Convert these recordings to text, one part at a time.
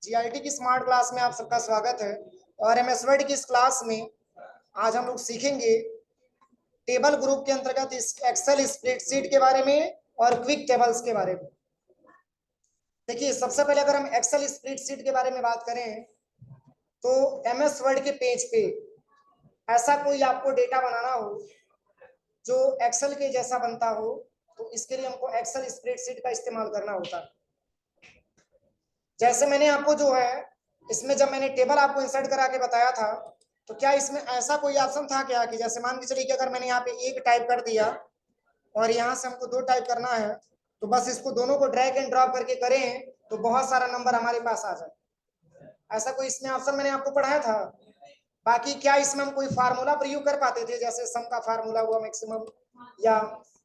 GIT की smart class में आप सबका स्वागत है। और एमएस वर्ड की इस क्लास में आज हम लोग सीखेंगे टेबल ग्रुप के अंतर्गत इस एक्सेल स्प्रेडशीट के बारे में और क्विक टेबल्स के बारे में। देखिए, सबसे पहले अगर हम एक्सेल स्प्रेडशीट के बारे में बात करें तो एमएस वर्ड के पेज पे ऐसा कोई आपको डेटा बनाना हो जो एक्सेल के जैसा बनता हो, तो इसके लिए हमको एक्सेल स्प्रेडशीट का इस्तेमाल करना होता है। जैसे मैंने आपको जो है इसमें जब मैंने टेबल आपको इंसर्ट करा के बताया था, तो क्या इसमें ऐसा कोई ऑप्शन था क्या कि जैसे मान के चलिए कि अगर मैंने यहाँ पे एक टाइप कर दिया और यहाँ से हमको 2 टाइप करना है, तो बस इसको दोनों को ड्रैग एंड ड्रॉप करके करें तो बहुत सारा नंबर हमारे पास आ जाए। ऐसा कोई इसमें ऑप्शन मैंने आपको पढ़ाया था? बाकी क्या इसमें हम कोई फार्मूला प्रयोग कर पाते थे, जैसे सम का फार्मूला हुआ मैक्सिमम, या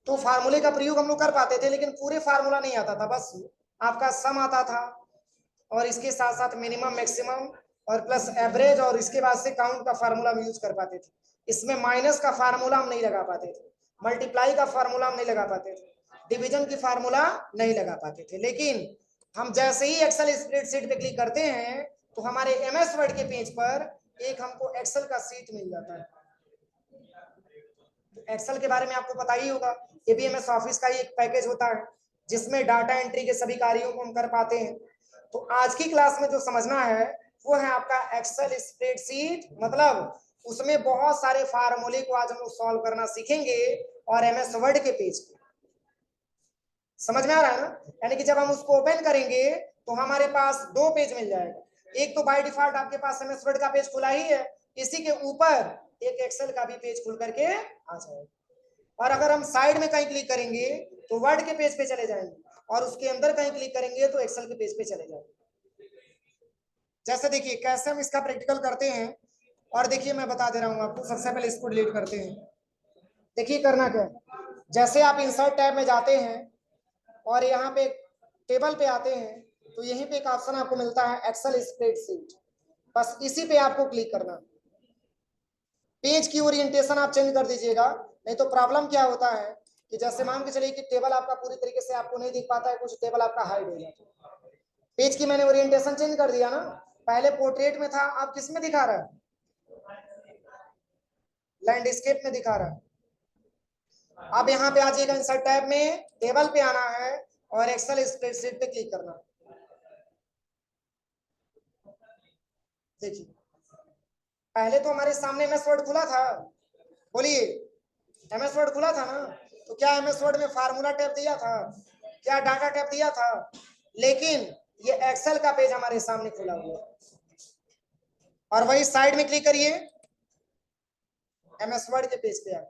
तो फार्मूले का प्रयोग हम लोग कर पाते थे, लेकिन पूरे फार्मूला नहीं आता था, बस आपका सम आता था और इसके साथ साथ मिनिमम मैक्सिमम और प्लस एवरेज, और इसके बाद से काउंट का फार्मूला हम यूज कर पाते थे। इसमें माइनस का फार्मूला हम नहीं लगा पाते थे, मल्टीप्लाई का फार्मूला हम नहीं लगा पाते थे, डिवीजन की फार्मूला नहीं लगा पाते थे। लेकिन हम जैसे ही एक्सेल स्प्रेडशीट पे क्लिक करते हैं तो हमारे एमएस वर्ड के पेज पर एक हमको एक्सेल का सीट मिल जाता है। एक्सेल के बारे में आपको पता ही होगा, ये भी एमएस ऑफिस का ही एक पैकेज होता है जिसमें डाटा एंट्री के सभी कार्यों को हम कर पाते हैं। तो आज की क्लास में जो समझना है वो है आपका एक्सेल स्प्रेडशीट, मतलब उसमें बहुत सारे फार्मूले को आज हम लोग सॉल्व करना सीखेंगे और एमएस वर्ड के पेज पे। समझ में आ रहा है ना? यानी कि जब हम उसको ओपन करेंगे तो हमारे पास 2 पेज मिल जाएगा। एक तो बाय डिफॉल्ट आपके पास एमएस वर्ड का पेज खुला ही है, इसी के ऊपर एक एक्सेल का भी पेज खुल करके आ जाएगा। और अगर हम साइड में कहीं क्लिक करेंगे तो वर्ड के पेज पे चले जाएंगे, और उसके अंदर कहीं क्लिक करेंगे तो एक्सेल के पेज पे चले जाएंगे। जैसे देखिए कैसे हम इसका प्रैक्टिकल करते हैं, और देखिए मैं बता दे रहा हूँ आपको। सबसे पहले इसको डिलीट करते हैं। देखिए करना क्या है, जैसे आप इंसर्ट टैब में जाते हैं और यहाँ पे टेबल पे आते हैं तो यहीं पे एक ऑप्शन आपको मिलता है एक्सेल स्प्रेडशीट, बस इसी पे आपको क्लिक करना। पेज की ओरिएंटेशन आप चेंज कर दीजिएगा, नहीं तो प्रॉब्लम क्या होता है कि जैसे मान के चलिए कि टेबल आपका पूरी तरीके से आपको नहीं दिख पाता है, कुछ टेबल आपका हाइड हो जाता है। पेज की मैंने ओरिएंटेशन चेंज कर दिया ना, पहले पोर्ट्रेट में था, आप किस में दिखा रहा है? लैंडस्केप में दिखा रहा है। अब यहाँ पे आ जाइएगा इंसर्ट टैब में, टेबल पे आना है और एक्सेल स्प्रेडशीट पे क्लिक करना। देखिए पहले तो हमारे सामने एमएस वर्ड खुला था, बोलिए एमएस वर्ड खुला था ना, तो क्या एमएस वर्ड में फार्मूला टैब दिया था, क्या डाटा टैब दिया था? लेकिन ये एक्सेल का पेज हमारे सामने खुला हुआ है, और वही साइड में क्लिक करिए, एमएस वर्ड के पेज पे आ।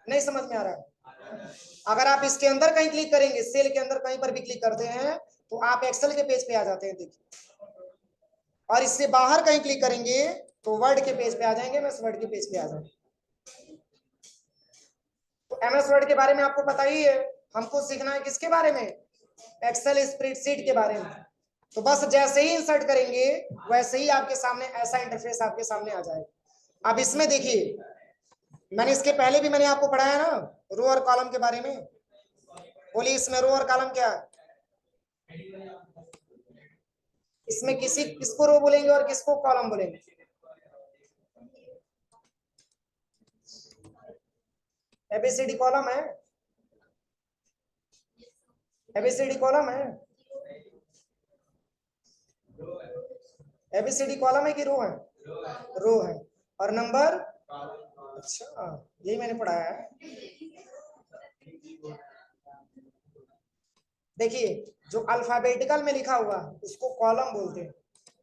नहीं समझ में आ रहा है? अगर आप इसके अंदर कहीं क्लिक करेंगे, सेल के अंदर कहीं पर भी क्लिक करते हैं तो आप एक्सेल के पेज पे आ जाते हैं। देखिए, और इससे बाहर कहीं क्लिक करेंगे तो वर्ड के पेज पे आ जाएंगे, एमएस वर्ड के पेज पे आ जाएंगे। तो एमएस वर्ड के बारे में आपको पता ही है, हमको सीखना है किसके बारे में? एक्सेल स्प्रेडशीट के बारे में। तो बस जैसे ही इंसर्ट करेंगे वैसे ही आपके सामने ऐसा इंटरफेस आपके सामने आ जाएगा। अब इसमें देखिए, मैंने इसके पहले भी मैंने आपको पढ़ाया ना रो और कॉलम के बारे में। बोलिए इसमें रो और कॉलम क्या है? इसमें किसको रो बोलेंगे और किसको कॉलम बोलेंगे? एबीसीडी कॉलम है, एबीसीडी कॉलम है, एबीसीडी कॉलम है कि रो है? रो है। और नंबर? अच्छा, यही मैंने पढ़ाया है। देखिए, जो अल्फाबेटिकल में लिखा हुआ उसको कॉलम बोलते हैं,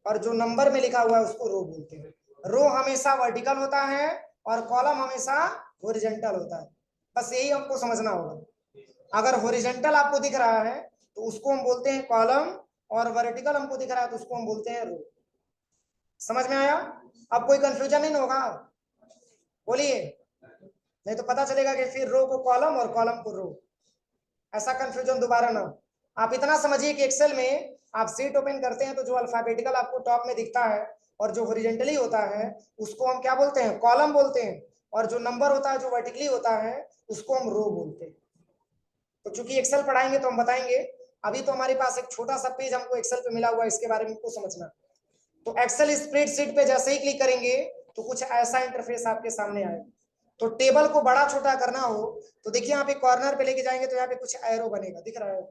और जो नंबर में लिखा हुआ है उसको रो बोलते हैं। रो हमेशा वर्टिकल होता है और कॉलम हमेशा हॉरिजॉन्टल होता है, बस यही हमको समझना होगा। अगर हॉरिजॉन्टल आपको दिख रहा है तो उसको हम बोलते हैं कॉलम, और वर्टिकल हमको दिख रहा है तो उसको हम बोलते हैं रो। समझ में आया? अब कोई कंफ्यूजन नहीं होगा, बोलिए, नहीं तो पता चलेगा कि फिर रो को कॉलम और कॉलम को रो, ऐसा कंफ्यूजन दोबारा ना हो। आप इतना समझिए कि एक्सेल में आप सीट ओपन करते हैं तो जो अल्फाबेटिकल आपको टॉप में दिखता है और जो हॉरिजॉन्टली होता है उसको हम क्या बोलते हैं? कॉलम बोलते हैं, और जो नंबर होता है जो वर्टिकली होता है उसको हम रो बोलते हैं। तो चूंकि एक्सेल पढ़ाएंगे तो हम बताएंगे अभी तो हमारे पास एक छोटा सा पेज हमको एक्सेल पे मिला हुआ है, इसके बारे में हमको समझना। तो एक्सेल स्प्रेडशीट पे जैसे ही क्लिक करेंगे तो कुछ ऐसा इंटरफेस आपके सामने आएगा। तो टेबल को बड़ा छोटा करना हो तो देखिए यहाँ पे कॉर्नर पे लेके जाएंगे तो यहाँ पे कुछ एरो बनेगा, दिख रहा है,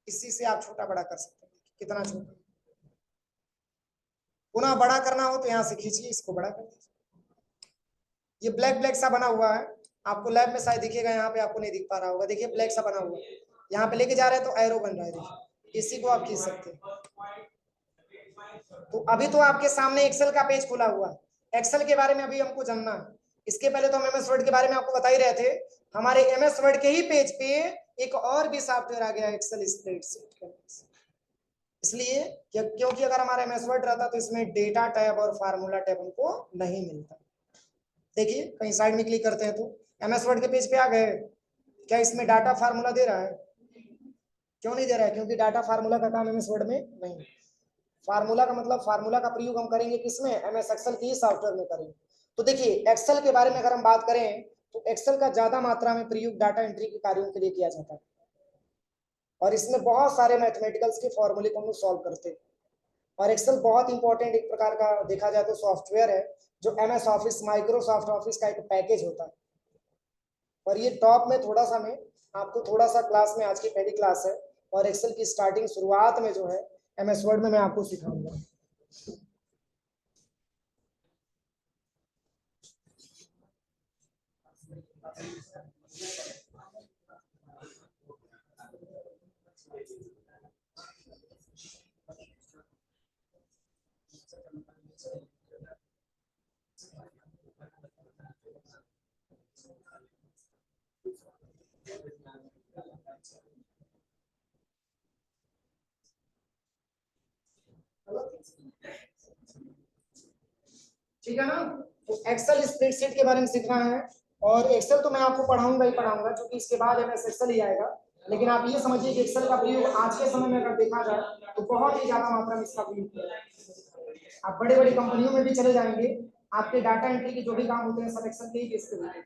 इसी से आप छोटा बड़ा कर सकते हैं, कितना छोटा। पुनः बड़ा करना हो तो यहाँ से खींचिए, इसको बड़ा कर दीजिए। ये ब्लैक ब्लैक सा बना हुआ है, आपको लैब में शायद दिखेगा, यहाँ पे आपको नहीं दिख पा रहा होगा। देखिए ब्लैक सा बना हुआ है, यहाँ पे लेके जा रहे हैं तो एरो बन रहा है, देखिए इसी को आप खींच सकते हैं। तो अभी तो आपके सामने एक्सेल का पेज खुला हुआ है। एक्सेल के बारे में अभी हमको जानना है। इसके पहले तो हम एमएस वर्ड के बारे में आपको बता ही रहे थे। हमारे एमएस वर्ड के ही पेज पे एक और भी सॉफ्टवेयर आ गया एक्सेल स्प्रेडशीट। इसलिए क्योंकि अगर हमारा एमएस वर्ड रहता तो इसमें डेटा टैब और फार्मूला टैब हमको नहीं मिलता। देखिए कहीं साइड में क्लिक करते हैं तो एमएस वर्ड के पेज पे आ गए। क्या इसमें डाटा फार्मूला दे रहा है? क्यों नहीं दे रहा है? क्योंकि डाटा फार्मूला का काम एमएस वर्ड में नहीं। फार्मूला का मतलब फार्मूला का प्रयोग हम करेंगे किसमें? एमएस एक्सेल की सॉफ्टवेयर में करेंगे। तो देखिए एक्सेल के बारे में अगर हम बात करें तो एक्सेल का ज्यादा मात्रा में प्रयोग डाटा एंट्री के कार्यों के लिए किया जाता है और इसमें बहुत सारे मैथमेटिकल्स के फॉर्मूले को हम लोग सॉल्व करते हैं। और एक्सेल बहुत इंपॉर्टेंट एक प्रकार का देखा जाए तो सॉफ्टवेयर है जो एमएस ऑफिस, माइक्रोसॉफ्ट ऑफिस का एक पैकेज होता है। और ये टॉप में थोड़ा सा मैं आपको थोड़ा सा क्लास में, आज की पहली क्लास है और एक्सेल की स्टार्टिंग शुरुआत में जो है एमएस वर्ड में मैं आपको सिखाऊंगा। ठीक है ना? तो एक्सेल स्प्रेडशीट के बारे में सीखना है और एक्सेल तो मैं आपको पढ़ाऊंगा ही पढ़ाऊंगा क्योंकि इसके बाद एमएस एक्सेल ही आएगा। लेकिन आप ये समझिए कि एक्सेल का प्रयोग आज के समय में अगर देखा जाए तो बहुत ही ज्यादा मात्रा में इसका प्रयोग किया जाता है। आप बड़े बड़ी कंपनियों में भी चले जाएंगे, आपके डाटा एंट्री के जो भी काम होते हैं सब एक्सेल के ही बेस पे होते हैं।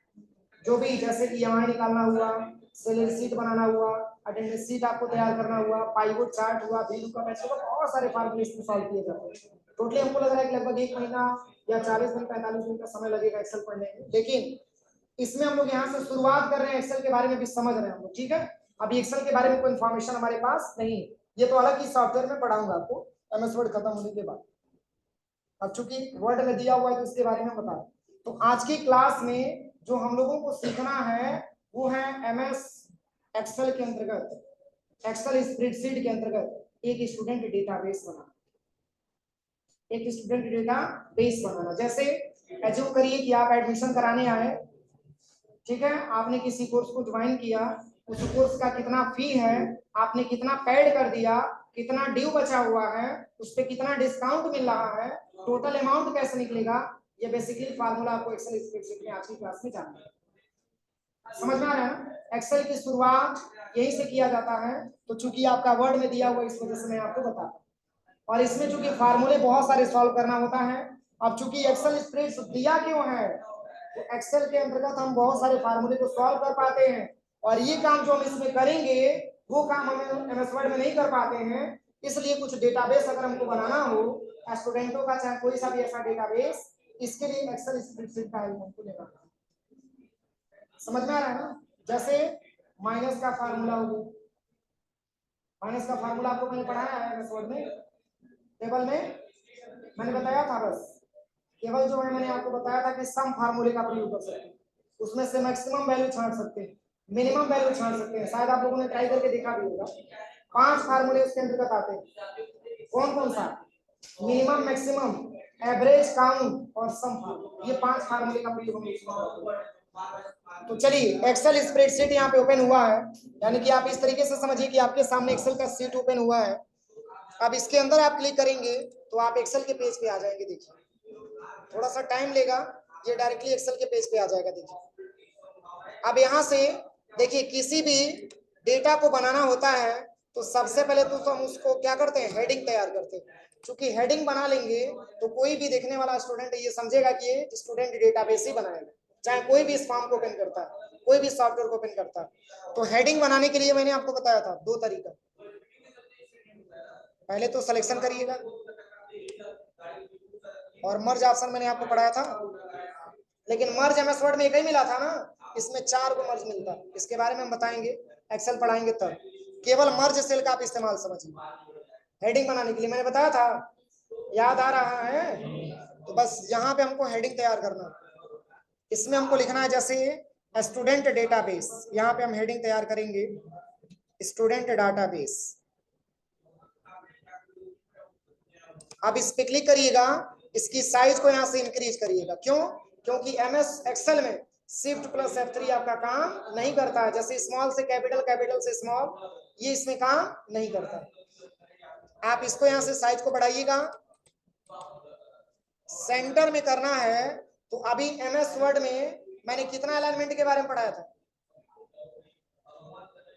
जो भी जैसे कि ईएमआई निकालना हुआ, सैलरी शीट बनाना हुआ, अटेंडेंस शीट आपको तैयार करना हुआ, पाइवट चार्ट हुआ, बिल का पैसे, बहुत सारे फार्मूले इसमें सॉल्व किए जाते हैं। टोटली हमको लग रहा है कि लगभग 1 महीना या 40 दिन 45 दिन का समय लगेगा एक्सेल पढ़ने में। लेकिन इसमें हम लोग यहाँ से शुरुआत कर रहे हैं, एक्सेल के बारे में भी समझ रहे हैं हम लोग, ठीक है? अभी एक्सेल के बारे में कोई इन्फॉर्मेशन हमारे पास नहीं है, ये तो अलग ही सॉफ्टवेयर में पढ़ाऊंगा आपको एमएस वर्ड खत्म होने के बाद। अब चूंकि वर्ड में दिया हुआ है तो इसके बारे में बता। तो आज की क्लास में जो हम लोगों को सीखना है वो है एमएस एक्सेल के अंतर्गत, एक्सेल स्प्रेडशीट के अंतर्गत एक स्टूडेंट डेटाबेस बनाना। एक स्टूडेंट डेटाबेस बनाना, जैसे एज्यूम करिए कि आप एडमिशन कराने आए, ठीक है? आपने किसी कोर्स को ज्वाइन किया, उस कोर्स का कितना फी है, आपने कितना पेड कर दिया, कितना ड्यू बचा हुआ है, उस पर कितना डिस्काउंट मिल रहा है, टोटल अमाउंट कैसे निकलेगा, ये बेसिकली फार्मूला आपको एक्सेल स्प्रेडशीट में आज की क्लास में जानना है। समझ में आ रहा है ना? एक्सेल की शुरुआत यही से किया जाता है। तो चूंकि आपका वर्ड में दिया हुआ इस वजह से मैं आपको बताता हूँ। और इसमें चूंकि फार्मूले बहुत सारे सॉल्व करना होता है। अब चूंकि एक्सेल स्प्रेडशीट दिया क्यों है, तो एक्सेल के अंतर्गत हम बहुत सारे फार्मूले को सॉल्व कर पाते हैं और ये काम जो हम इसमें करेंगे वो काम हम एमएस वर्ड में नहीं कर पाते हैं। इसलिए कुछ डेटाबेस अगर हमको बनाना हो स्टूडेंटों का, चाहे कोई सा भी ऐसा डेटाबेस, इसके लिए एक्सेल स्प्रेडशीट का हेल्प हमको लेना है। समझ में आ रहा है ना? जैसे माइनस का फार्मूला हो गया, माइनस का फार्मूला आपको मैंने पढ़ाया है एमएस वर्ड में, टेबल में मैंने बताया था। बस केवल जो है मैंने आपको बताया था कि सम फार्मूले का प्रयोग कर सकते हैं, उसमें से मैक्सिमम वैल्यू छांट सकते हैं, मिनिमम वैल्यू छांट सकते हैं। शायद आप लोगों ने ट्राई करके देखा भी होगा। 5 फार्मूले उसके अंतर्गत आते हैं। कौन कौन सा? मिनिमम, मैक्सिमम, एवरेज, काउंट और सम फार्मूला, ये 5 फार्मूले का प्रयोग हम इसमें करते हैं। तो चलिए एक्सेल स्प्रेडशीट यहाँ पे ओपन हुआ है, यानी कि आप इस तरीके से समझिए कि आपके सामने एक्सेल का शीट ओपन हुआ है। अब इसके अंदर आप क्लिक करेंगे तो आप एक्सेल के पेज पे आ जाएंगे। देखिए थोड़ा सा टाइम लेगा, ये डायरेक्टली एक्सेल के पेज पे आ जाएगा। देखिए अब यहाँ से देखिए किसी भी डेटा को बनाना होता है तो सबसे पहले तो हम उसको क्या करते हैं, हेडिंग तैयार करते हैं। चूंकि हेडिंग बना लेंगे तो कोई भी देखने वाला स्टूडेंट ये समझेगा कि ये स्टूडेंट डेटाबेस ही बनाएगा, चाहे कोई भी इस फॉर्म को ओपन करता है, कोई भी सॉफ्टवेयर को ओपन करता है। तो हेडिंग बनाने के लिए मैंने आपको बताया था 2 तरीका। पहले तो सिलेक्शन करिएगा, और मर्ज ऑप्शन मैंने आपको पढ़ाया था, लेकिन मर्ज एमएस वर्ड में एक ही मिला था ना, इसमें 4 को मर्ज मिलता है। इसके बारे में हम बताएंगे, एक्सेल पढ़ाएंगे तब। केवल मर्ज सेल का आप इस्तेमाल समझिए। हेडिंग बनाने के लिए मैंने बताया था, याद आ रहा है? तो बस यहाँ पे हमको हेडिंग तैयार करना, इसमें हमको लिखना है जैसे स्टूडेंट डेटाबेस, यहाँ पे हम हेडिंग तैयार करेंगे स्टूडेंट डाटाबेस। अब इस पे क्लिक करिएगा, इसकी साइज को यहाँ से इंक्रीज करिएगा। क्यों? क्योंकि एमएस एक्सेल में शिफ्ट प्लस F3 आपका काम नहीं करता है। जैसे स्मॉल से कैपिटल, कैपिटल से स्मॉल, ये इसमें काम नहीं करता। आप इसको यहाँ से साइज को बढ़ाइएगा, सेंटर में करना है। तो अभी एमएस वर्ड में मैंने कितना अलाइनमेंट के बारे में पढ़ाया था?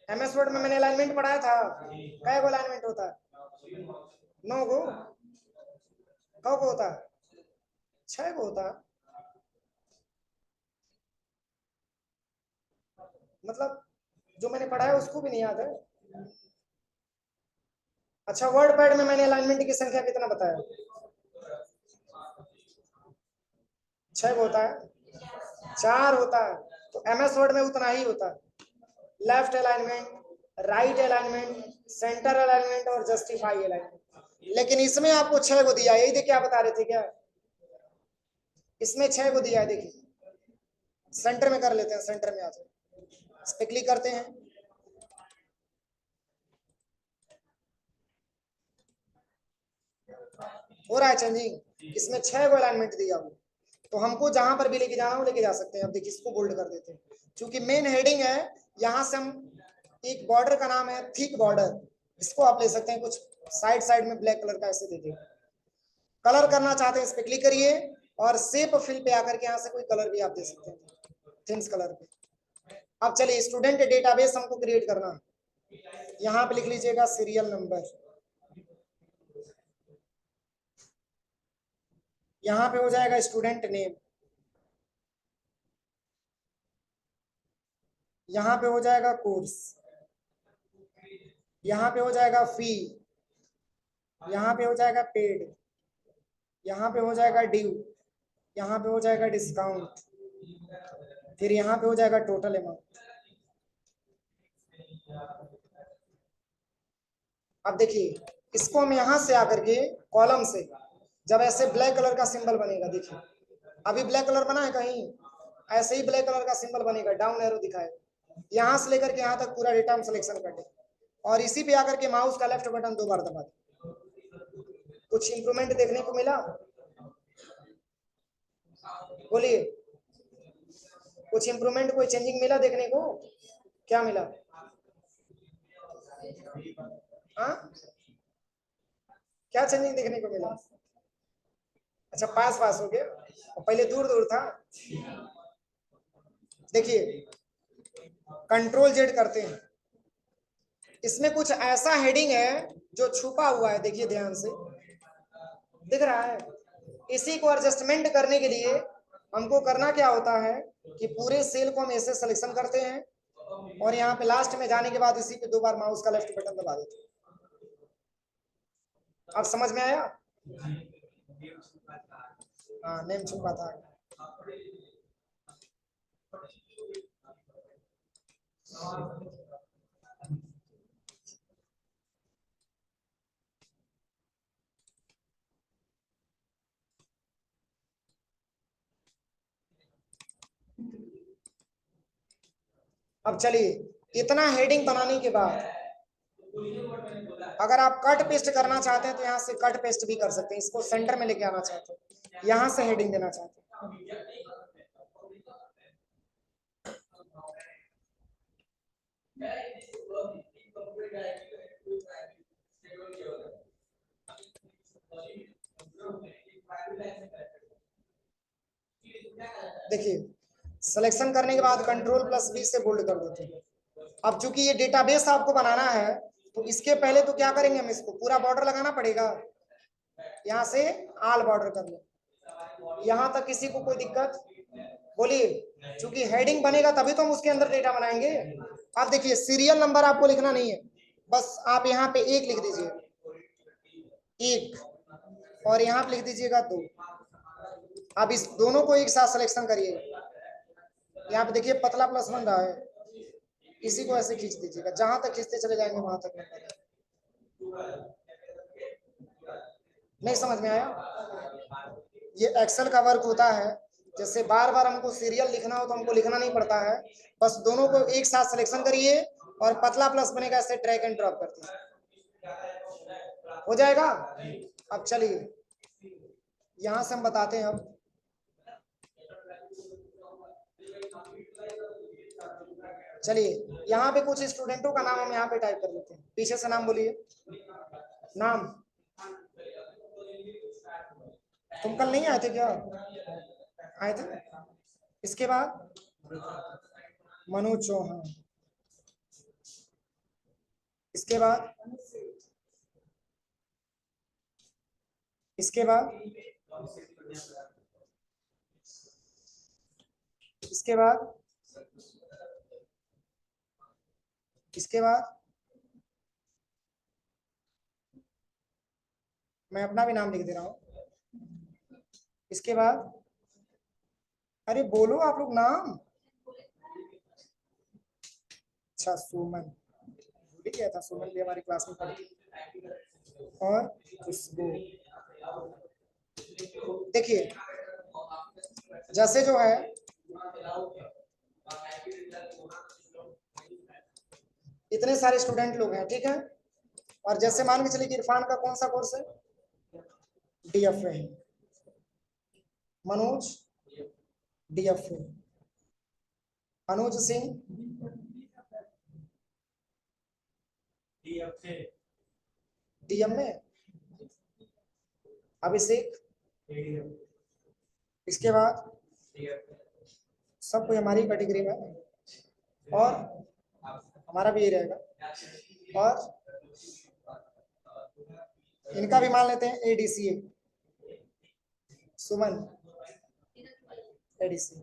एमएस वर्ड में मैंने अलाइनमेंट पढ़ाया था, कै गो अलाइनमेंट होता है? 9 गो। कौ को होता है? 6 गो होता है। मतलब जो मैंने पढ़ा है उसको भी नहीं याद है? अच्छा, वर्ड पैड में मैंने अलाइनमेंट की संख्या कितना बताया? 6 होता है, 4 होता है। तो एमएस वर्ड में उतना ही होता है, left alignment, right alignment, centre alignment और जस्टिफाई अलाइनमेंट। लेकिन इसमें आपको 6 को दिया, यही देखिए, आप बता रहे थे क्या? इसमें 6 को दिया है, देखिए। सेंटर में कर लेते हैं, सेंटर में आ जाए, इस पे क्लिक करते हैं। हो रहा है चेंजिंग, इसमें 6 को अलाइनमेंट दिया हुआ। तो हमको जहां पर भी लेके जाना हो लेके जा सकते हैं। अब देखिए, इसको बोल्ड कर देते हैं, क्योंकि मेन हेडिंग है। यहां से हम एक बॉर्डर का नाम है थिक बॉर्डर, इसको आप ले सकते हैं, कुछ साइड साइड में ब्लैक कलर का ऐसे दे दें। कलर करना चाहते हैं, इस पे क्लिक करिए, और शेप फिल पे आकर के यहाँ से कोई कलर भी आप दे सकते हैं, थिन्स कलर पे। अब चलिए, स्टूडेंट डेटाबेस हमको क्रिएट करना है। यहाँ पे लिख लीजिएगा सीरियल नंबर, यहाँ पे हो जाएगा स्टूडेंट नेम, यहाँ पे हो जाएगा कोर्स, यहाँ पे हो जाएगा फी, यहाँ पे हो जाएगा पेड, यहाँ पे हो जाएगा ड्यू, यहाँ पे हो जाएगा डिस्काउंट, फिर यहाँ पे हो जाएगा टोटल अमाउंट। अब देखिए, इसको हम यहाँ से आकर के कॉलम से, जब ऐसे ब्लैक कलर का सिंबल बनेगा, देखिए अभी ब्लैक कलर बना है कहीं, ऐसे ही ब्लैक कलर का सिंबल बनेगा, डाउन एरो दिखाएगा। यहाँ से लेकर के यहाँ तक पूरा डेटा हम सिलेक्शन कर दें, और इसी पे आकर के माउस का लेफ्ट बटन 2 बार दबा दें। कुछ इंप्रूवमेंट देखने को मिला? बोलिए, कुछ इंप्रूवमेंट, कोई चेंजिंग मिला देखने को? क्या मिला? हाँ, क्या चेंजिंग देखने को मिला? अच्छा, पास पास हो गया, पहले दूर दूर था। देखिए, कंट्रोल जेड करते हैं, इसमें कुछ ऐसा हेडिंग है जो छुपा हुआ है, देखिए ध्यान से, दिख रहा है? इसी को एडजस्टमेंट करने के लिए हमको करना क्या होता है कि पूरे सेल को हम ऐसे सिलेक्शन करते हैं, और यहाँ पे लास्ट में जाने के बाद इसी पे 2 बार माउस का लेफ्ट बटन दबा देते हैं। अब समझ में आया? हाँ, नेम छुपा था। अब चलिए, इतना हेडिंग बनाने के बाद अगर आप कट पेस्ट करना चाहते हैं तो यहाँ से कट पेस्ट भी कर सकते हैं। इसको सेंटर में लेके आना चाहते हैं, यहाँ से हेडिंग देना चाहते हैं, देखिए सिलेक्शन करने के बाद कंट्रोल प्लस बी से बोल्ड कर देते हैं। अब चूंकि ये डेटाबेस आपको बनाना है, तो इसके पहले तो क्या करेंगे, हम इसको पूरा बॉर्डर लगाना पड़ेगा। यहाँ से आल बॉर्डर कर लो, यहाँ तक किसी को कोई दिक्कत? बोलिए, चूंकि हेडिंग बनेगा तभी तो हम उसके अंदर डेटा बनाएंगे। अब देखिए, सीरियल नंबर आपको लिखना नहीं है, बस आप यहाँ पे 1 लिख दीजिए, 1 और यहाँ पे लिख दीजिएगा 2। अब इस दोनों को एक साथ सिलेक्शन करिए। यहाँ पे देखिए पतला प्लस बन रहा है, इसी को ऐसे खींच दीजिएगा, जहां तक खींचते चले जाएंगे वहां तक नंबर। नहीं समझ में आया? ये एक्सेल का वर्क होता है, जैसे बार बार हमको सीरियल लिखना हो तो हमको लिखना नहीं पड़ता है, बस दोनों को एक साथ सिलेक्शन करिए और पतला प्लस बनेगा, ऐसे ड्रैग एंड ड्रॉप कर दीजिए, हो जाएगा। अब चलिए यहां से हम बताते हैं। अब चलिए यहाँ पे कुछ स्टूडेंटों का नाम हम यहाँ पे टाइप कर लेते हैं। पीछे से नाम बोलिए। नाम, तुम कल नहीं आए थे क्या? आए थे। इसके बाद मनोज चौहान, इसके बाद इसके बाद इसके बाद इसके बाद मैं अपना भी नाम लिख दे रहा हूं। इसके बाद अरे बोलो आप लोग नाम। अच्छा सुमन, भूल गया था, सुमन भी हमारी क्लास में पढ़ी। और खुशबू। देखिए जैसे जो है इतने सारे स्टूडेंट लोग हैं, ठीक है, और जैसे मान के चलिए कि इरफान का कौन सा कोर्स है? डीएफए। मनोज डीएफए, अनुज सिंह डीएमए, अभिषेक, इसके बाद सब कोई हमारी कैटेगरी में, और हमारा भी यही रहेगा। और इनका भी मान लेते हैं एडीसीए, सुमन एडीसी,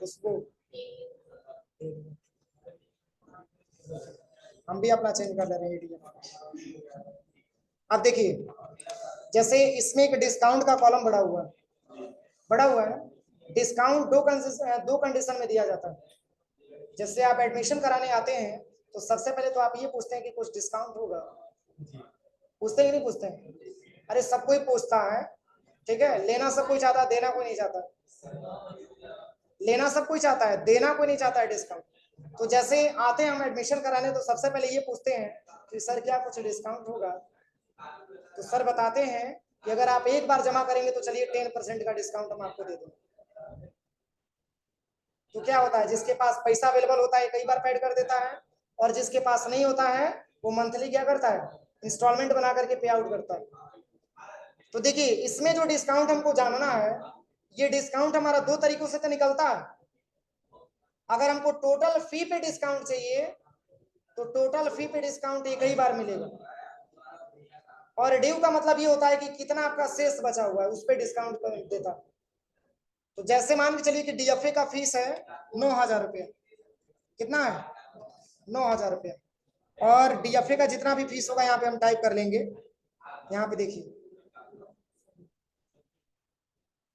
खुशबू, हम भी अपना चेंज कर ले रहे हैं। अब देखिए जैसे इसमें एक डिस्काउंट का कॉलम बड़ा हुआ है। डिस्काउंट दो कंडीशन में दिया जाता है। जैसे आप एडमिशन कराने आते हैं तो सबसे पहले तो आप ये पूछते हैं कि कुछ डिस्काउंट होगा, पूछते ही नहीं पूछते हैं? अरे सब कोई पूछता है, ठीक है, लेना सब कोई चाहता है, देना कोई नहीं चाहता। लेना सब कोई चाहता है, देना कोई नहीं चाहता है डिस्काउंट। तो जैसे आते हैं हम एडमिशन कराने तो सबसे पहले ये पूछते हैं कि सर क्या कुछ डिस्काउंट होगा? तो सर बताते हैं कि अगर आप एक बार जमा करेंगे तो चलिए 10% का डिस्काउंट हम आपको दे देंगे। तो क्या होता है, जिसके पास पैसा अवेलेबल होता है कई बार पेड कर देता है, और जिसके पास नहीं होता है वो मंथली क्या करता है, इंस्टॉलमेंट बना करके पे आउट करता है। तो देखिए इसमें जो डिस्काउंट हमको जानना है, ये डिस्काउंट हमारा दो तरीकों से तो निकलता है। अगर हमको टोटल फी पे डिस्काउंट चाहिए तो टोटल फी पे डिस्काउंट एक ही बार मिलेगा, और ड्यू का मतलब ये होता है कि कितना आपका शेष बचा हुआ है उस पर डिस्काउंट देता। तो जैसे मान के चलिए कि डीएफए का फीस है 9,000 रुपया, कितना है 9,000 रुपया, और डीएफए का जितना भी फीस होगा यहाँ पे हम टाइप कर लेंगे। यहाँ पे देखिए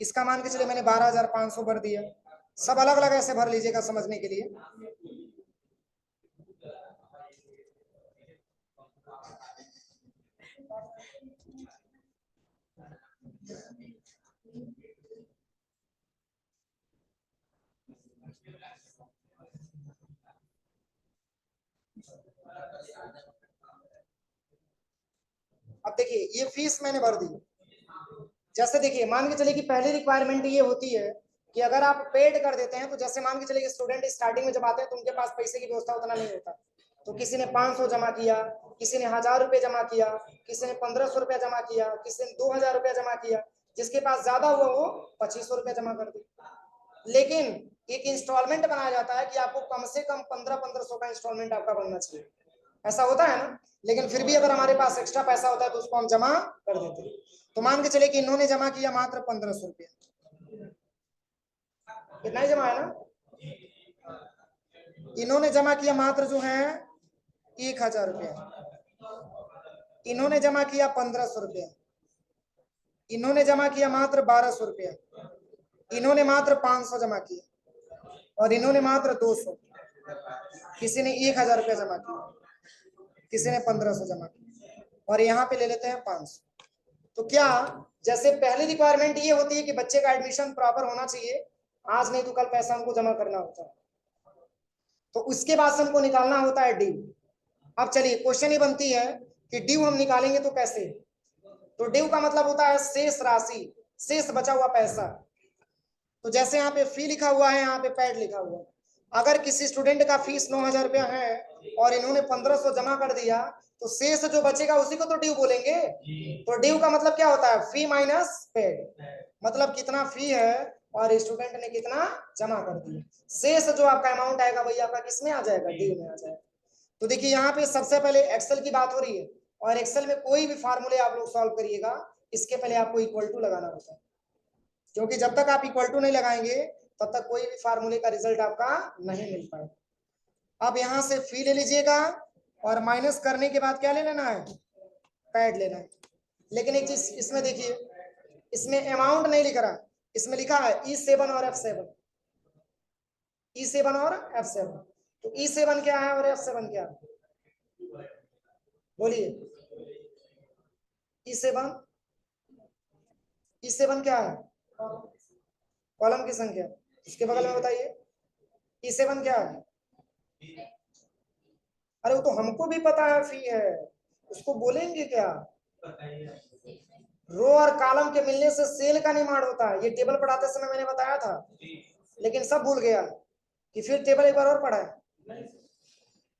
इसका मान के चलिए मैंने 12,500 भर दिया, सब अलग अलग ऐसे भर लीजिएगा समझने के लिए। अब देखिए ये फीस मैंने भर दी। जैसे देखिए मान के चलिए कि पहली रिक्वायरमेंट ये होती है कि अगर आप पेड कर देते हैं, तो जैसे मान के चलिए स्टूडेंट स्टार्टिंग में जब आते हैं तो उनके पास पैसे की व्यवस्था उतना नहीं होता, तो किसी ने 500 जमा किया, किसी ने 1,000 रुपये जमा किया, किसी ने 1,500 रुपया जमा किया, किसी ने 2,000 रुपया जमा किया, जिसके पास ज्यादा हुआ वो 2,500 रुपया जमा कर दी। लेकिन एक इंस्टॉलमेंट बनाया जाता है कि आपको कम से कम 1500 का इंस्टॉलमेंट आपका बनना चाहिए, ऐसा होता है ना। लेकिन फिर भी अगर हमारे पास एक्स्ट्रा पैसा होता है तो उसको हम जमा कर देते हैं। तो मान के चले कि इन्होंने जमा किया मात्र 1,500 रुपया, इतना ही जमा है ना। इन्होंने जमा किया मात्र जो है 1,000 रुपया, इन्होंने जमा किया 1500 रुपया, इन्होंने जमा किया मात्र 1200 रुपया, इन्होंने मात्र 500 जमा किया और इन्होंने मात्र 200। किसी ने 1000 रुपया जमा किया, किसी ने 1500 जमा किया और यहाँ पे ले लेते हैं 500। तो क्या जैसे पहली रिक्वायरमेंट ये होती है कि बच्चे का एडमिशन प्रॉपर होना चाहिए, आज नहीं तो कल पैसा हमको जमा करना होता है, तो उसके बाद से हमको निकालना होता है ड्यू। अब चलिए क्वेश्चन ही बनती है कि ड्यू हम निकालेंगे तो कैसे। तो ड्यू का मतलब होता है शेष राशि, शेष बचा हुआ पैसा। तो जैसे यहाँ पे फी लिखा हुआ है, यहाँ पे पैड लिखा हुआ है। अगर किसी स्टूडेंट का फीस 9000 रुपया है और इन्होंने 1500 जमा कर दिया, तो शेष जो बचेगा उसी को तो ड्यू बोलेंगे। तो ड्यू का मतलब क्या होता है, फी माइनस पेड, मतलब कितना फी है और स्टूडेंट ने कितना जमा कर दिया, शेष जो आपका अमाउंट आएगा वही आपका किस में आ जाएगा, ड्यू में आ जाएगा। तो देखिए यहाँ पे सबसे पहले एक्सेल की बात हो रही है, और एक्सेल में कोई भी फार्मूले आप लोग सॉल्व करिएगा, इसके पहले आपको इक्वल टू लगाना होता है, क्योंकि जब तक आप इक्वल टू नहीं लगाएंगे तब तक कोई भी फार्मूले का रिजल्ट आपका नहीं मिल पाएगा। अब यहाँ से फी ले लीजिएगा और माइनस करने के बाद क्या ले लेना है, पैड लेना है। लेकिन एक चीज इसमें देखिए, इसमें अमाउंट नहीं लिख रहा, इसमें लिखा है E7 और F7, E7 और F7। तो E7 क्या है और F7 क्या है, बोलिए। E7 क्या है, कॉलम की संख्या, उसके बगल में बताइए E7 क्या है। अरे वो तो हमको भी पता है फी है, उसको बोलेंगे क्या। रो और कॉलम के मिलने से सेल का निर्माण होता है, ये टेबल पढ़ाते समय मैंने बताया था, लेकिन सब भूल गया कि फिर टेबल एक बार और पढ़ा है।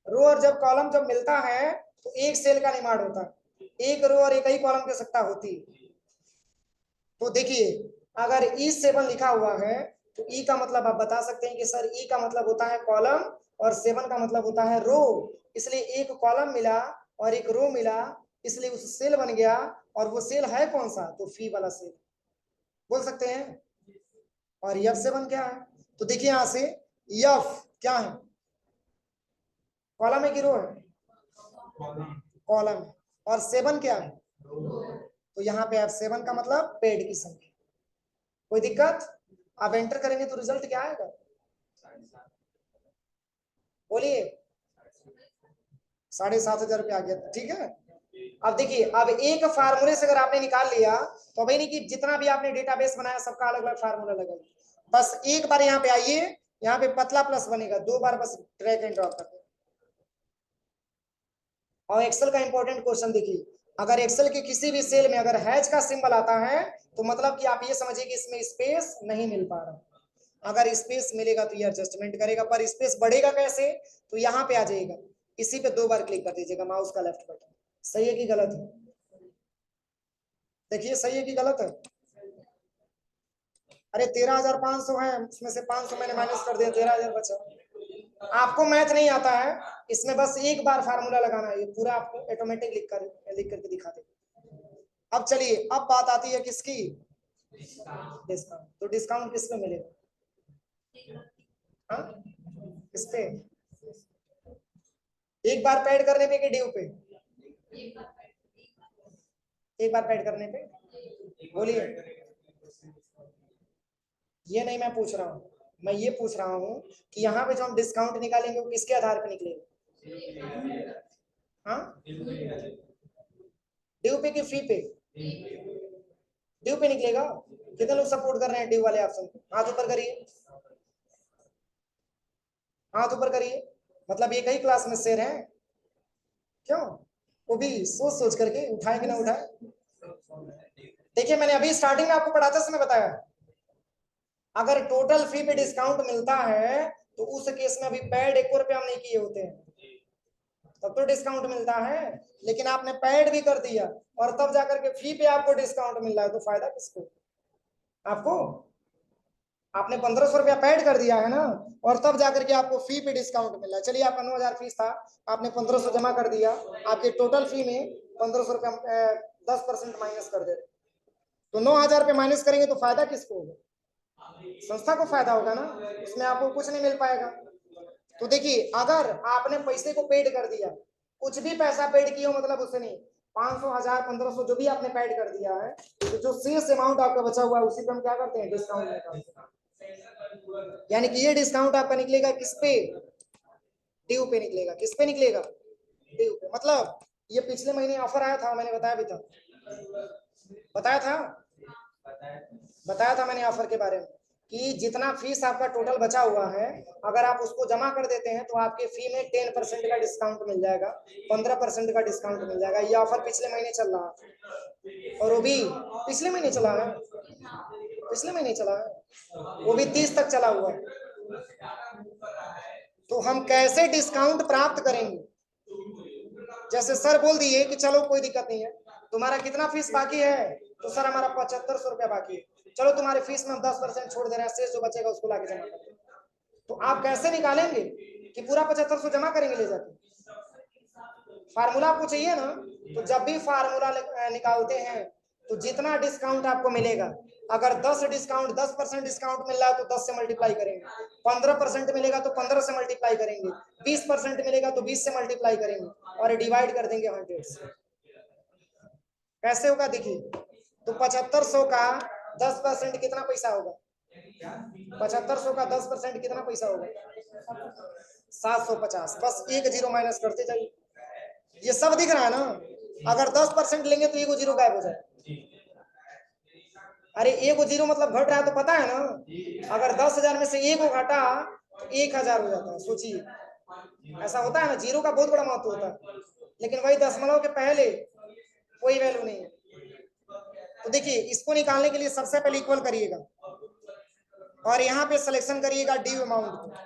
रो और जब कॉलम जब मिलता है तो एक सेल का निर्माण होता है, एक रो और एक ही कॉलम की आवश्यकता होती है। तो देखिए अगर E7 लिखा हुआ है तो E का मतलब आप बता सकते हैं कि सर E का मतलब होता है कॉलम और 7 का मतलब होता है रो, इसलिए एक कॉलम मिला और एक रो मिला, इसलिए उस सेल बन गया। और वो सेल है कौन सा, तो फी वाला सेल बोल सकते हैं। और F7 क्या है, तो देखिए यहां से F क्या है, कॉलम है कि रो है, कॉलम है। और 7 क्या है, तो यहाँ पे F7 का मतलब पेड की संख्या। कोई दिक्कत, आप एंटर करेंगे तो रिजल्ट क्या आएगा, बोलिए 7500 रुपया आ गया, ठीक है। अब देखिए अब एक फार्मूले से अगर आपने निकाल लिया तो भाई नहीं कि जितना भी आपने डेटाबेस बनाया सबका अलग अलग फार्मूला लगेगा, बस एक बार यहाँ पे आइए, यहाँ पे पतला प्लस बनेगा, 2 बार बस ड्रैग एंड ड्रॉप कर। और एक्सेल का इंपॉर्टेंट क्वेश्चन देखिए, अगर एक्सेल के किसी भी सेल में अगर हैच का सिंबल आता है तो मतलब कि आप ये समझिए कि इसमें स्पेस नहीं मिल पा रहा, अगर स्पेस मिलेगा तो ये एडजस्टमेंट करेगा, पर स्पेस बढ़ेगा कैसे, तो यहाँ पे आ जाएगा, इसी पे 2 बार क्लिक कर दीजिएगा माउस का लेफ्ट बटन। सही है कि गलत है, देखिए सही है कि गलत है। अरे 13500 है, उसमें से 500 मैंने माइनस कर दिया, 13000 बचा। आपको मैथ नहीं आता है, इसमें बस एक बार फार्मूला लगाना है, ये पूरा आपको ऑटोमेटिक लिख करके दिखा दे। अब चलिए अब बात आती है किसकी, डिस्काउंट। तो डिस्काउंट किस पे मिलेगा, हाँ किस पे, एक बार पेड करने पे कि ड्यू पे, एक बार पेड करने पे, बोलिए। ये नहीं मैं पूछ रहा हूँ, मैं ये पूछ रहा हूँ कि यहाँ पे जो हम डिस्काउंट निकालेंगे वो किसके आधार पे निकलेगा, हाँ ड्यू पे कि फी पे, ड्यू पे निकलेगा। कितने लोग सपोर्ट कर रहे हैं ड्यू वाले ऑप्शन को, हाथ ऊपर करिए, हाथ ऊपर करिए, मतलब एक ही क्लास में शेर है क्यों, वो भी सोच सोच करके उठाए कि ना उठाए। देखिए मैंने अभी स्टार्टिंग में आपको पढ़ाते समय बताया, अगर टोटल फी पे डिस्काउंट मिलता है तो उस केस में अभी पैड 1 रुपया हम नहीं किए होते हैं, तब तो डिस्काउंट मिलता है। लेकिन आपने पैड भी कर दिया और तब जाकर के फी पे आपको डिस्काउंट मिल रहा है, तो फायदा किसको, आपको। आपने 1500 रुपया पैड कर दिया है ना, और तब जाकर के आपको फी पे डिस्काउंट मिल रहा है। चलिए आपका 9000 फीस था, आपने 1500 जमा कर दिया, आपके टोटल फी में 1500 रुपया 10% माइनस कर दे रहे, तो 9000 पे माइनस करेंगे तो फायदा किसको होगा, संस्था को फायदा होगा ना, उसमें आपको कुछ नहीं मिल पाएगा। तो देखिए अगर आपने पैसे को पेड कर दिया, कुछ भी पैसा पेड किया मतलब उससे नहीं, 500, 1000, 1500 जो भी आपने पेड कर दिया है, तो जो शेष अमाउंट आपका बचा हुआ है उसी पे हम क्या करते हैं, डिस्काउंट निकालते हैं। यानी कि ये डिस्काउंट आपका निकलेगा किस पे, ड्यू पे निकलेगा। किस पे निकलेगा, ड्यू पे। मतलब ये पिछले महीने ऑफर आया था, मैंने बताया भी था, बताया था मैंने ऑफर के बारे में कि जितना फीस आपका टोटल बचा हुआ है, अगर आप उसको जमा कर देते हैं तो आपके फी में 10% का डिस्काउंट मिल जाएगा, 15% का डिस्काउंट मिल जाएगा। ये ऑफर पिछले महीने चल रहा है, और वो भी पिछले महीने चला है, पिछले महीने चला है, वो भी 30 तक चला हुआ है। तो हम कैसे डिस्काउंट प्राप्त करेंगे? जैसे सर बोल दिए कि चलो कोई दिक्कत नहीं है, तुम्हारा कितना फीस बाकी है, तो सर हमारा 7500 रुपया बाकी है, चलो तुम्हारे फीस में हम 10% छोड़ दे रहे हैं, शेष जो बचेगा उसको लाके जमा कर दें। तो आप कैसे निकालेंगे कि पूरा 7500 जमा करेंगे ले जाके? फार्मूला आपको चाहिए ना, तो जब भी फार्मूला निकालते हैं तो जितना डिस्काउंट आपको मिलेगा, अगर 10% डिस्काउंट मिल रहा है तो 10 से मल्टीप्लाई करेंगे, 15% मिलेगा तो 15 से मल्टीप्लाई करेंगे, 20% मिलेगा तो 20 से मल्टीप्लाई करेंगे और डिवाइड कर देंगे 100 से। कैसे होगा देखिए, तो 7500 का 10% कितना पैसा होगा, 7500 का 10% कितना पैसा होगा, 750। बस एक जीरो माइनस करते जाइए, ये सब दिख रहा है ना। अगर 10% लेंगे तो एगो जीरो गायब हो जाए। अरे एगो जीरो मतलब घट रहा है तो पता है ना, अगर 10,000 में से एगो घटा तो 1000 हो जाता है। सोचिए, ऐसा होता है ना, जीरो का बहुत बड़ा महत्व होता है, लेकिन वही दशमलव के पहले कोई वैल्यू नहीं है। तो देखिए, इसको निकालने के लिए सबसे पहले इक्वल करिएगा और यहाँ पे सिलेक्शन करिएगा ड्यू अमाउंट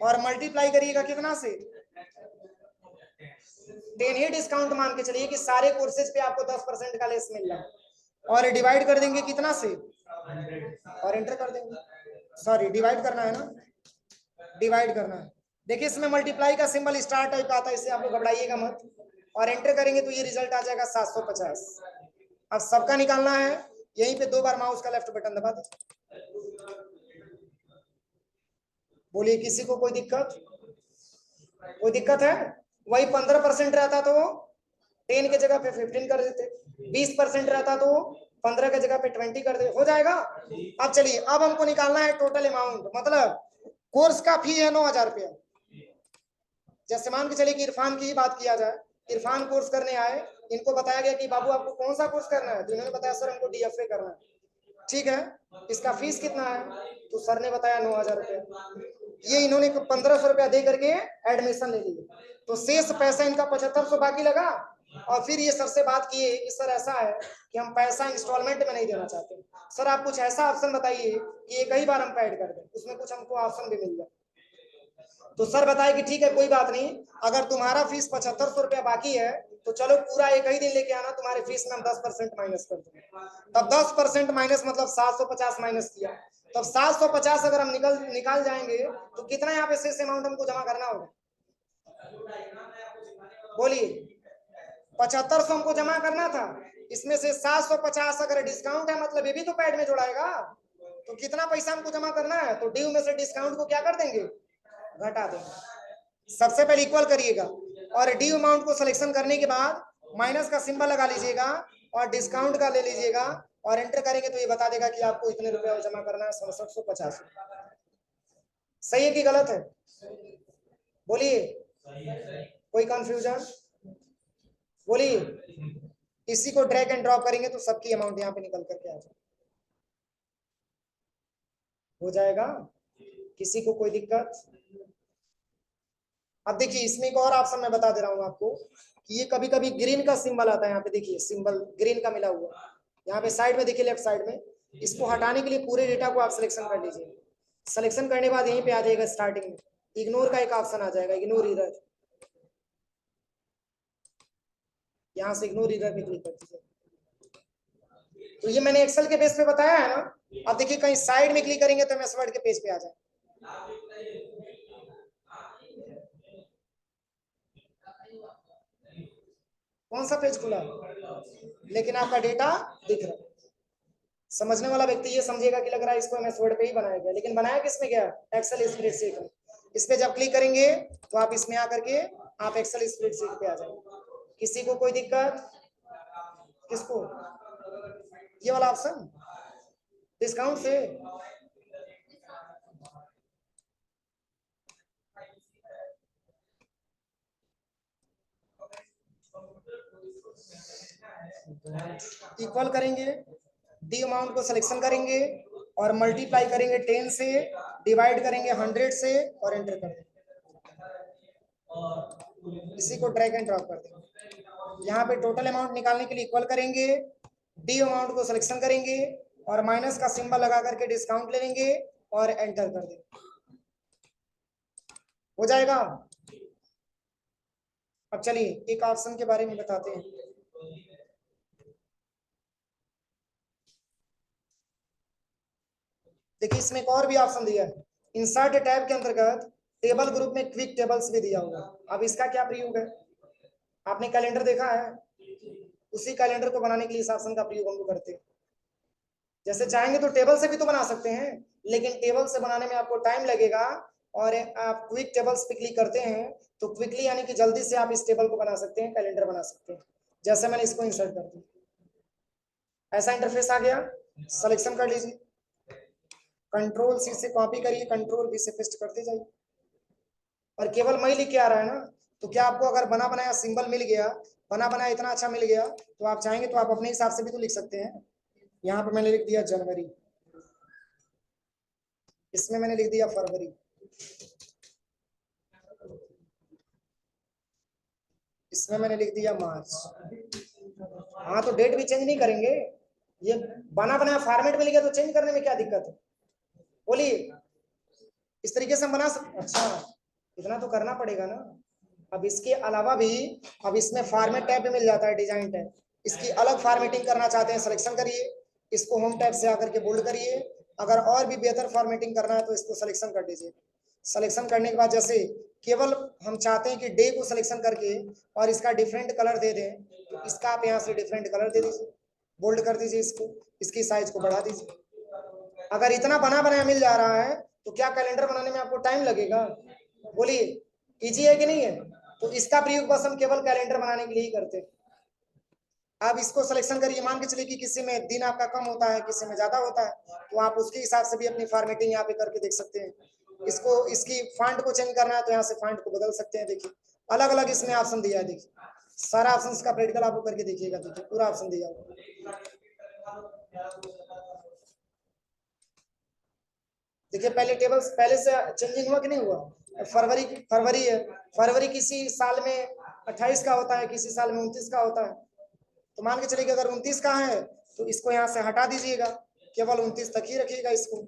और मल्टीप्लाई करिएगा कितना से, 10 ही डिस्काउंट मान के चलिए कि सारे कोर्सेज पे आपको 10% का लेस मिल रहा है, और डिवाइड कर देंगे कितना से, और एंटर कर देंगे। सॉरी, डिवाइड करना है ना, डिवाइड करना है। देखिए इसमें मल्टीप्लाई का सिंबल स्टार टाइप आता है, इससे आप लोग घबराइएगा मत, और एंटर करेंगे तो ये रिजल्ट आ जाएगा 750। अब सबका निकालना है, यहीं पे 2 बार माउस का लेफ्ट बटन दबा दे। बोलिए, किसी को कोई दिक्कत, कोई दिक्कत है? वही 15% रहता तो 10 के जगह पे 15 कर देते, 20% रहता तो 15 के जगह पे 20 कर दे, हो जाएगा। अब चलिए, अब हमको निकालना है टोटल अमाउंट, मतलब कोर्स का फी है 9000 रुपया। जैसे मान के चलिए कि इरफान की ही बात किया जाए, इरफान कोर्स करने आए, इनको बताया गया कि बाबू आपको कौन सा कोर्स करना है, तो इन्होंने बताया सर हमको DFA करना है। ठीक है, इसका फीस कितना है, तो सर ने बताया 9000 रुपया। ये इन्होंने 1500 रुपया दे करके एडमिशन ले लिया, तो शेष पैसा इनका 7500 बाकी लगा। और फिर ये सर से बात किए कि सर ऐसा है कि हम पैसा इंस्टॉलमेंट में नहीं देना चाहते, सर आप कुछ ऐसा ऑप्शन बताइए कि एक ही बार हम पेड कर दें, उसमें कुछ हमको ऑप्शन भी मिल जाए। तो सर बताए कि ठीक है कोई बात नहीं, अगर तुम्हारा फीस 7500 रुपया बाकी है तो चलो पूरा एक ही दिन लेके आना, तुम्हारे फीस में हम 10% माइनस कर देंगे। तब 10% माइनस मतलब 750 माइनस किया, तब 750 अगर हम निकाल जाएंगे तो कितना यहाँ पे शेष अमाउंट हमको जमा करना होगा, बोलिए। 7500 हमको जमा करना था, इसमें से 750 अगर डिस्काउंट है मतलब ये भी तो पैड में जोड़ाएगा, तो कितना पैसा हमको जमा करना है, तो ड्यू में से डिस्काउंट को क्या कर देंगे, घटा देंगे। सबसे पहले इक्वल करिएगा और ड्यू अमाउंट को सिलेक्शन करने के बाद माइनस का सिंबल लगा लीजिएगा और डिस्काउंट का ले लीजिएगा और एंटर करेंगे तो ये बता देगा कि आपको इतने रुपए जमा करना है, 6750। सही है कि गलत है, बोलिए, कोई कंफ्यूजन, बोलिए। इसी को ड्रैग एंड ड्रॉप करेंगे तो सबकी अमाउंट यहाँ पे निकल करके आ जाए, हो जाएगा। किसी को कोई दिक्कत? अब देखिए इसमें एक और ऑप्शन मैं बता दे रहा हूँ आपको कि ये कभी कभी ग्रीन का सिंबल आता है, यहाँ पे देखिए सिंबल ग्रीन का मिला हुआ, यहाँ पे साइड में देखिए लेफ्ट साइड में, इसको हटाने के लिए पूरे डेटा को आप सिलेक्शन कर लीजिए। सिलेक्शन करने के बाद यहीं पे आ जाएगा स्टार्टिंग में इग्नोर का एक ऑप्शन आ जाएगा, इग्नोर इरर, यहाँ से इग्नोर इरर पे क्लिक कर दीजिए। तो ये मैंने एक्सेल के बेस पे बताया है ना। अब देखिए कहीं साइड में क्लिक करेंगे तो एमएस वर्ड के पेज पे आ जाए, कौन सा पेज खुला लेकिन आपका डेटा दिख रहा है। समझने वाला व्यक्ति ये समझेगा कि लग रहा है इसको एमएस वर्ड पे ही बनाया गया, लेकिन बनाया किसमें गया, एक्सेल स्प्रेडशीट में। इस पे जब क्लिक करेंगे तो आप इसमें आकर के आप एक्सेल स्प्रेडशीट पे आ जाएंगे। किसी को कोई दिक्कत? किसको? ये वाला ऑप्शन डिस्काउंट से? इक्वल करेंगे, डी अमाउंट को सिलेक्शन करेंगे और मल्टीप्लाई करेंगे 10 से, डिवाइड करेंगे 100 से और एंटर कर देंगे। इसी को ड्रैग एंड ड्रॉप कर देंगे। यहाँ पे टोटल अमाउंट निकालने के लिए इक्वल करेंगे, डी अमाउंट को सिलेक्शन करेंगे और माइनस का सिंबल लगा करके डिस्काउंट ले लेंगे और एंटर कर देंगे। हो जाएगा। अब चलिए एक ऑप्शन के बारे में बताते हैं। देखिए इसमें एक और भी ऑप्शन दिया है, इंसर्ट टैब के अंतर्गत टेबल ग्रुप में क्विक टेबल्स भी दिया हुआ है। अब इसका क्या प्रयोग है? आपने कैलेंडर देखा है, उसी कैलेंडर को बनाने के लिए इस ऑप्शन का प्रयोग हम लोग करते हैं। जैसे चाहेंगे तो टेबल से भी तो बना सकते हैं, लेकिन टेबल से बनाने में आपको टाइम लगेगा, और आप क्विक टेबल्स पे क्लिक करते हैं तो क्विकली यानी कि जल्दी से आप इस टेबल को बना सकते हैं, कैलेंडर बना सकते हैं। जैसे मैंने इसको इंसर्ट कर दिया, ऐसा इंटरफेस आ गया। सिलेक्शन कर लीजिए, कंट्रोल सी से कॉपी करिए, कंट्रोल वी से पेस्ट करते जाइए। और केवल मैं लिख के आ रहा है ना, तो क्या आपको अगर बना बनाया सिंबल मिल गया, बना बनाया इतना अच्छा मिल गया, तो आप चाहेंगे तो आप अपने हिसाब से भी तो लिख सकते हैं। यहाँ पे मैंने लिख दिया जनवरी, इसमें मैंने लिख दिया फरवरी, इसमें मैंने लिख दिया मार्च। हाँ तो डेट भी चेंज नहीं करेंगे, ये बना बनाया फॉर्मेट में लिखा तो चेंज करने में क्या दिक्कत है? बोलिए, इस तरीके से हम बना सकते। अच्छा, इतना तो करना पड़ेगा ना। अब इसके अलावा भी, अब इसमें फॉर्मेट टैब भी मिल जाता है, डिजाइन टैब। इसकी अलग फॉर्मेटिंग करना चाहते हैं, सिलेक्शन करिए, इसको होम टैब से आकर के बोल्ड करिए। अगर और भी बेहतर फॉर्मेटिंग करना है तो इसको सिलेक्शन कर दीजिए। सिलेक्शन करने के बाद जैसे केवल हम चाहते हैं कि डे को सिलेक्शन करके और इसका डिफरेंट कलर दे दें, तो इसका आप यहाँ से डिफरेंट कलर दे दीजिए, बोल्ड कर दीजिए इसको, इसकी साइज को बढ़ा दीजिए। अगर इतना बना बनाया मिल जा रहा है तो क्या कैलेंडर बनाने में आपको टाइम लगेगा? बोलिए, इजी है कि नहीं है? तो इसका प्रयोग बस हम केवल कैलेंडर बनाने के लिए ही करते हैं। आप इसको सिलेक्शन करिए, मान के चलिए कि किसी में दिन आपका कम होता है, किसी में ज्यादा होता है, तो आप उसके हिसाब से भी अपनी फॉर्मेटिंग यहाँ पे करके देख सकते हैं। इसको, इसकी फॉन्ट को चेंज करना है तो यहाँ से फॉन्ट को बदल सकते हैं। देखिए अलग अलग इसमें ऑप्शन दिया है, देखिए सारा ऑप्शन का प्रैक्टिकल आपको करके देखिएगा। देखिए पूरा ऑप्शन दिया हुआ। देखिए पहले टेबल्स पहले से चेंजिंग हुआ कि नहीं हुआ? फरवरी, फरवरी है, फरवरी किसी साल में 28 का होता है, किसी साल में 29 का होता है। तो मान के चलिए कि अगर 29 का है तो इसको यहाँ से हटा दीजिएगा, केवल 29 तक ही रखिएगा इसको।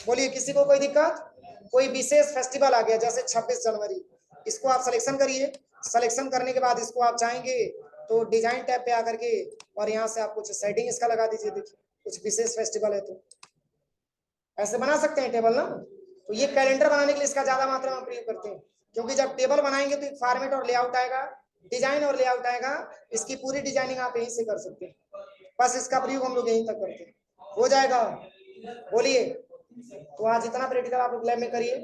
बोलिए, किसी को कोई दिक्कत? कोई विशेष फेस्टिवल आ गया जैसे 26 जनवरी, इसको आप सिलेक्शन करिए। सिलेक्शन करने के बाद इसको आप चाहेंगे तो डिजाइन टैब पे आकर के और यहाँ से आप कुछ सेटिंग इसका लगा दीजिए। देखिए कुछ विशेष फेस्टिवल है तो ऐसे बना सकते हैं टेबल ना। तो ये कैलेंडर बनाने के लिए इसका ज्यादा मात्रा में प्रयोग करते हैं, क्योंकि जब टेबल बनाएंगे तो फॉर्मेट और लेआउट आएगा, डिजाइन और लेआउट आएगा, इसकी पूरी डिजाइनिंग आप यहीं से कर सकते हैं। बस इसका प्रयोग हम लोग यहीं तक करते हैं। हो जाएगा? बोलिए, तो आज इतना प्रैक्टिकल आप लोग लैब में करिए।